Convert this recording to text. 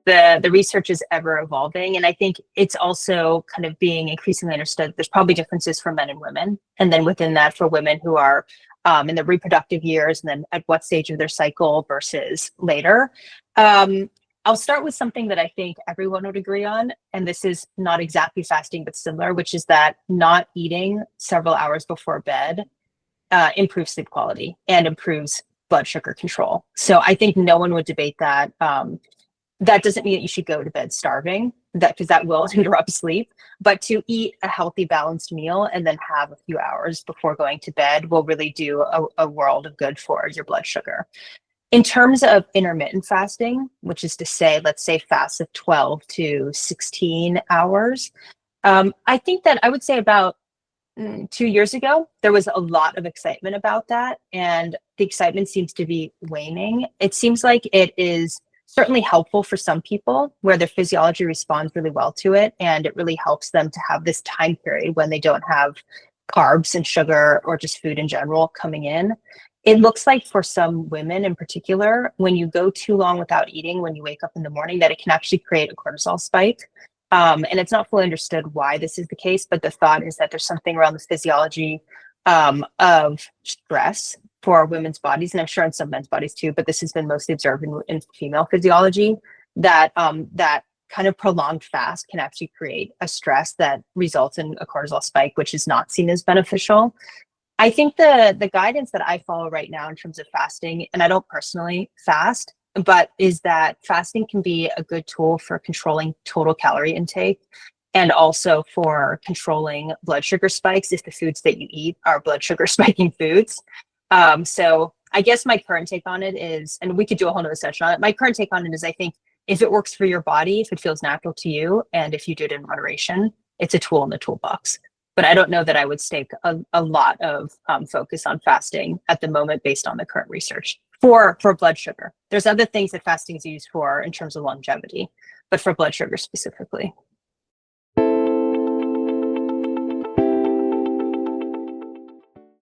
the research is ever evolving. And I think it's also kind of being increasingly understood. There's probably differences for men and women. And then within that, for women who are in the reproductive years, and then at what stage of their cycle versus later. I'll start with something that I think everyone would agree on. And this is not exactly fasting, but similar, which is that not eating several hours before bed improves sleep quality and improves blood sugar control. So I think no one would debate that. That doesn't mean that you should go to bed starving, that because that will interrupt sleep. But to eat a healthy, balanced meal and then have a few hours before going to bed will really do a world of good for your blood sugar. In terms of intermittent fasting, which is to say, let's say fasts of 12 to 16 hours, I think that I would say about 2 years ago, there was a lot of excitement about that. And the excitement seems to be waning. It seems like it is certainly helpful for some people where their physiology responds really well to it. And it really helps them to have this time period when they don't have carbs and sugar or just food in general coming in. It looks like for some women in particular, when you go too long without eating, when you wake up in the morning, that it can actually create a cortisol spike. And it's not fully understood why this is the case, but the thought is that there's something around the physiology of stress for women's bodies, and I'm sure in some men's bodies too, but this has been mostly observed in female physiology, that that kind of prolonged fast can actually create a stress that results in a cortisol spike, which is not seen as beneficial. I think the guidance that I follow right now in terms of fasting, and I don't personally fast, but is that fasting can be a good tool for controlling total calorie intake and also for controlling blood sugar spikes if the foods that you eat are blood sugar spiking foods. So I guess my current take on it is, and we could do a whole nother session on it. My current take on it is I think if it works for your body, if it feels natural to you, and if you do it in moderation, it's a tool in the toolbox. But I don't know that I would stake a lot of focus on fasting at the moment based on the current research for blood sugar. There's other things that fasting is used for in terms of longevity, but for blood sugar specifically.